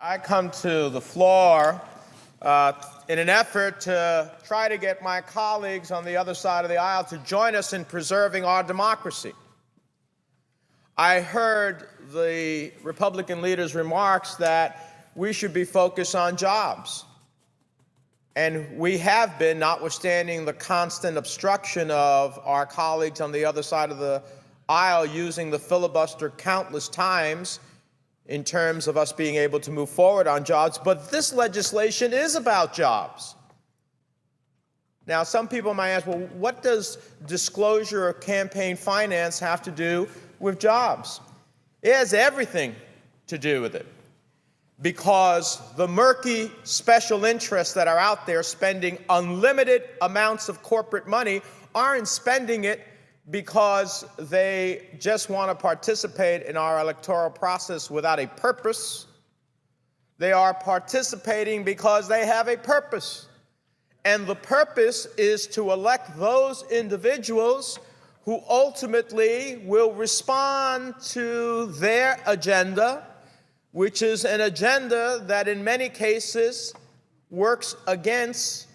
I come to the floor in an effort to try to get my colleagues on the other side of the aisle to join us in preserving our democracy. I heard the Republican leader's remarks that we should be focused on jobs. And we have been, notwithstanding the constant obstruction of our colleagues on the other side of the aisle using the filibuster countless times in terms of us being able to move forward on jobs. But this legislation is about jobs. Now, some people might ask, well, what does disclosure of campaign finance have to do with jobs? It has everything to do with it, because the murky special interests that are out there spending unlimited amounts of corporate money aren't spending it because they just want to participate in our electoral process without a purpose. They are participating because they have a purpose. And the purpose is to elect those individuals who ultimately will respond to their agenda, which is an agenda that in many cases works against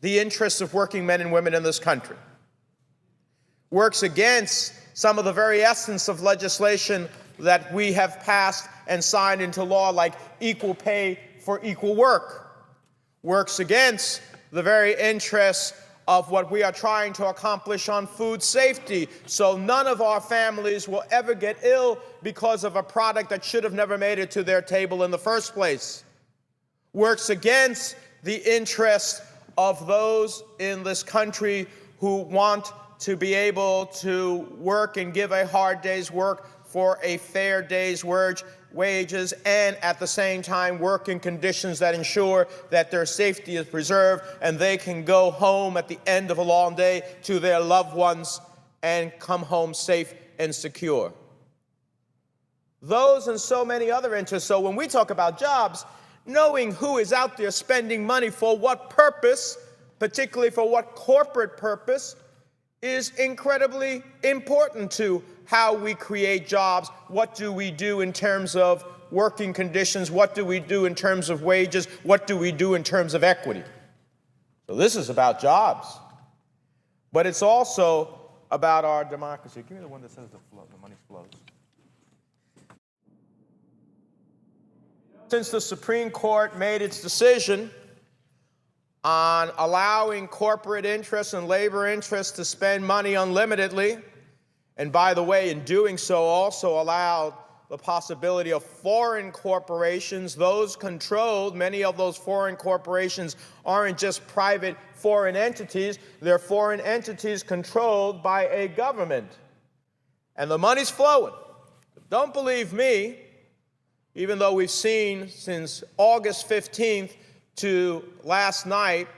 the interests of working men and women in this country, works against some of the very essence of legislation that we have passed and signed into law, like equal pay for equal work, works against the very interests of what we are trying to accomplish on food safety, so none of our families will ever get ill because of a product that should have never made it to their table in the first place, works against the interests of those in this country who want to be able to work and give a hard day's work for a fair day's wages, and at the same time work in conditions that ensure that their safety is preserved and they can go home at the end of a long day to their loved ones and come home safe and secure. Those and so many other interests. So when we talk about jobs, knowing who is out there spending money for what purpose, particularly for what corporate purpose, is incredibly important to how we create jobs. What do we do in terms of working conditions? What do we do in terms of wages? What do we do in terms of equity? So this is about jobs, but it's also about our democracy. Give me the one that says the money flows. Since the Supreme Court made its decision on allowing corporate interests and labor interests to spend money unlimitedly, and by the way, in doing so, also allowed the possibility of foreign corporations, those controlled, many of those foreign corporations aren't just private foreign entities, they're foreign entities controlled by a government. And the money's flowing. Don't believe me, even though we've seen since August 15th to last night,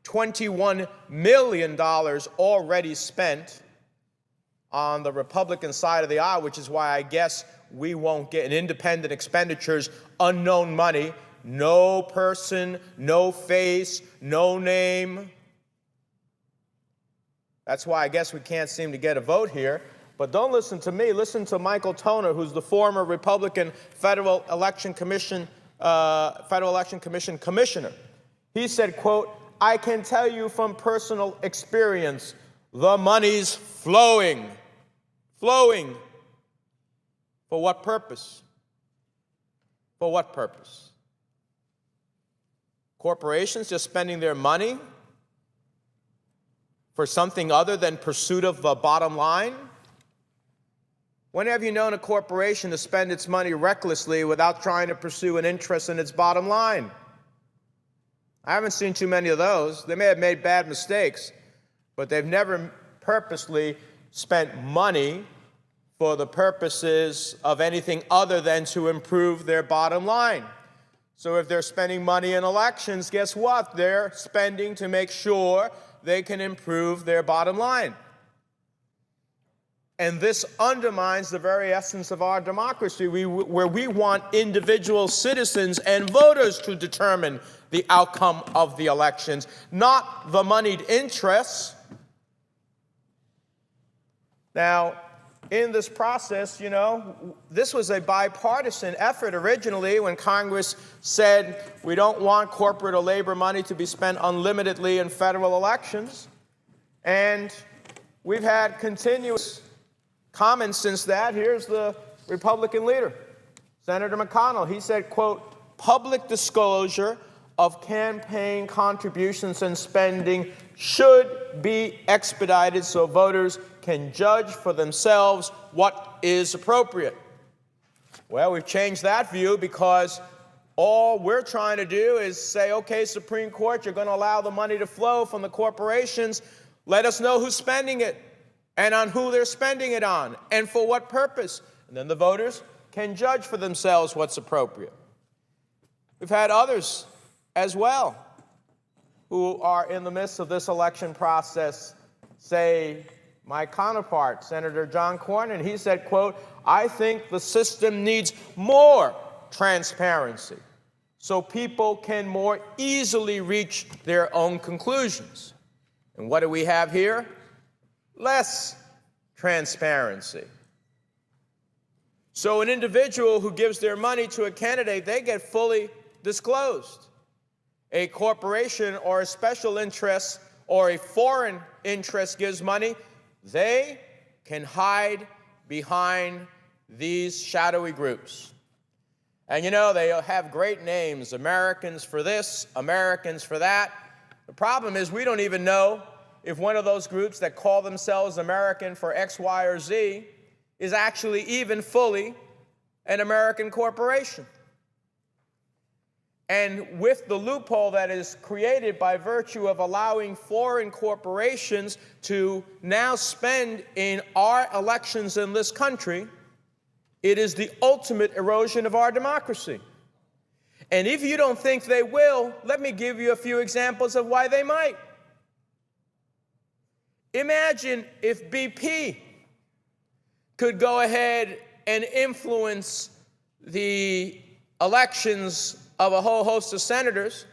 $21 million already spent on the Republican side of the aisle, which is why I guess we won't get an independent expenditures, unknown money, no person, no face, no name. That's why I guess we can't seem to get a vote here. But don't listen to me. Listen to Michael Toner, who's the former Republican Federal Election Commission commissioner. He said, quote, "I can tell you from personal experience, the money's flowing." Flowing. For what purpose? For what purpose? Corporations just spending their money for something other than pursuit of the bottom line? When have you known a corporation to spend its money recklessly without trying to pursue an interest in its bottom line? I haven't seen too many of those. They may have made bad mistakes, but they've never purposely spent money for the purposes of anything other than to improve their bottom line. So if they're spending money in elections, guess what? They're spending to make sure they can improve their bottom line. And this undermines the very essence of our democracy, where we want individual citizens and voters to determine the outcome of the elections, not the moneyed interests. Now, in this process, this was a bipartisan effort originally when Congress said we don't want corporate or labor money to be spent unlimitedly in federal elections. And we've had continuous comments since that. Here's the Republican leader, Senator McConnell. He said, quote, "Public disclosure of campaign contributions and spending should be expedited so voters can judge for themselves what is appropriate." Well, we've changed that view because all we're trying to do is say, okay, Supreme Court, you're going to allow the money to flow from the corporations. Let us know who's spending it and on who they're spending it on and for what purpose. And then the voters can judge for themselves what's appropriate. We've had others as well who are in the midst of this election process say, my counterpart, Senator John Cornyn, he said, quote, "I think the system needs more transparency so people can more easily reach their own conclusions." And what do we have here? Less transparency. So an individual who gives their money to a candidate, they get fully disclosed. A corporation or a special interest or a foreign interest gives money, they can hide behind these shadowy groups. And they have great names, Americans for this, Americans for that. The problem is we don't even know if one of those groups that call themselves American for X, Y, or Z is actually even fully an American corporation. And with the loophole that is created by virtue of allowing foreign corporations to now spend in our elections in this country, it is the ultimate erosion of our democracy. And if you don't think they will, let me give you a few examples of why they might. Imagine if BP could go ahead and influence the elections of a whole host of senators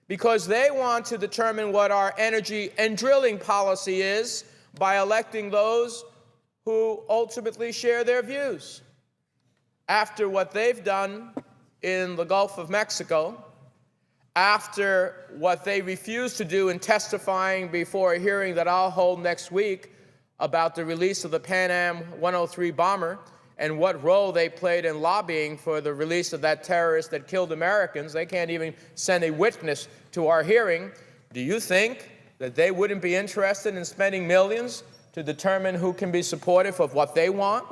because they want to determine what our energy and drilling policy is by electing those who ultimately share their views. After what they've done in the Gulf of Mexico, after what they refused to do in testifying before a hearing that I'll hold next week about the release of the Pan Am 103 bomber and what role they played in lobbying for the release of that terrorist that killed Americans. They can't even send a witness to our hearing. Do you think that they wouldn't be interested in spending millions to determine who can be supportive of what they want?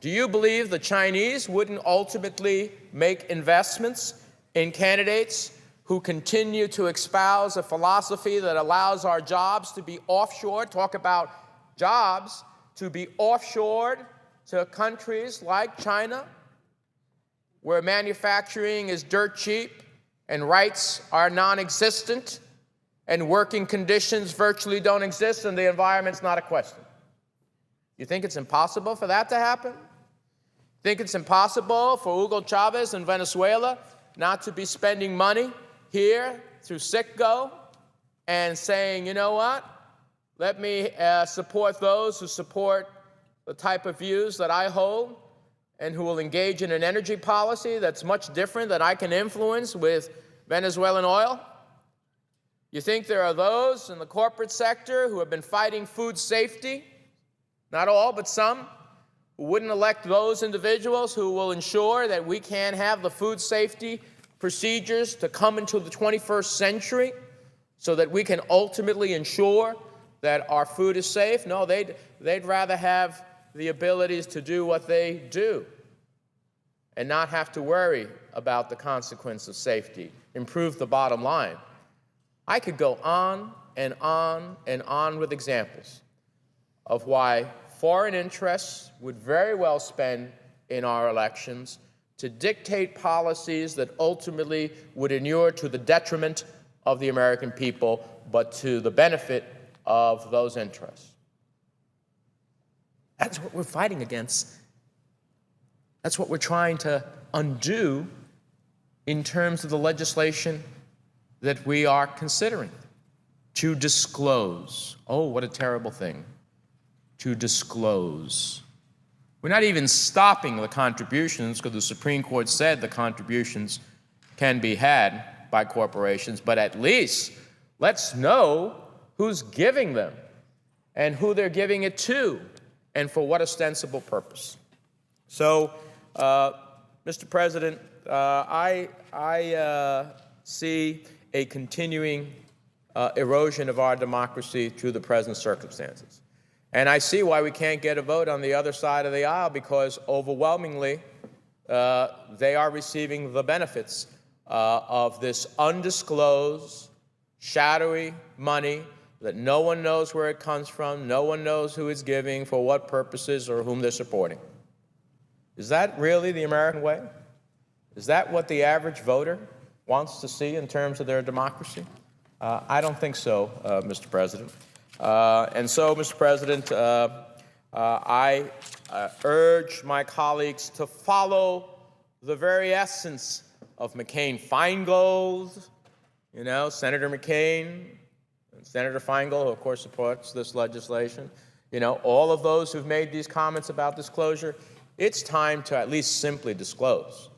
Do you believe the Chinese wouldn't ultimately make investments in candidates who continue to espouse a philosophy that allows our jobs to be offshored? Talk about jobs to be offshored to countries like China, where manufacturing is dirt cheap and rights are non-existent and working conditions virtually don't exist and the environment's not a question. You think it's impossible for that to happen? Think it's impossible for Hugo Chavez in Venezuela not to be spending money here through Citgo and saying, you know what, let me support those who support the type of views that I hold and who will engage in an energy policy that's much different that I can influence with Venezuelan oil? You think there are those in the corporate sector who have been fighting food safety, not all, but some, who wouldn't elect those individuals who will ensure that we can have the food safety procedures to come into the 21st century so that we can ultimately ensure that our food is safe? No, they'd rather have the abilities to do what they do and not have to worry about the consequence of safety, improve the bottom line. I could go on and on and on with examples of why foreign interests would very well spend in our elections to dictate policies that ultimately would inure to the detriment of the American people, but to the benefit of those interests. That's what we're fighting against. That's what we're trying to undo in terms of the legislation that we are considering. To disclose, oh, what a terrible thing, to disclose. We're not even stopping the contributions because the Supreme Court said the contributions can be had by corporations, but at least let's know who's giving them and who they're giving it to and for what ostensible purpose. So, Mr. President, I see a continuing erosion of our democracy through the present circumstances. And I see why we can't get a vote on the other side of the aisle, because overwhelmingly they are receiving the benefits of this undisclosed, shadowy money that no one knows where it comes from, no one knows who it's giving, for what purposes, or whom they're supporting. Is that really the American way? Is that what the average voter wants to see in terms of their democracy? I don't think so, Mr. President. And so, Mr. President, I urge my colleagues to follow the very essence of McCain-Feingold, Senator McCain, and Senator Feingold, who of course supports this legislation, all of those who've made these comments about disclosure. It's time to at least simply disclose.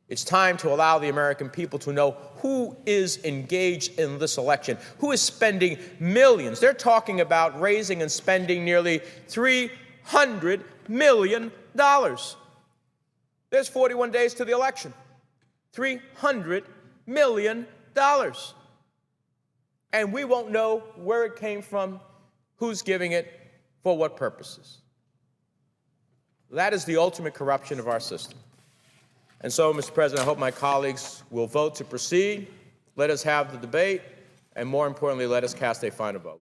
It's time to allow the American people to know who is engaged in this election, who is spending millions. They're talking about raising and spending nearly $300 million. There's 41 days to the election. $300 million. And we won't know where it came from, who's giving it, for what purposes. That is the ultimate corruption of our system. And so, Mr. President, I hope my colleagues will vote to proceed. Let us have the debate, and more importantly, let us cast a final vote.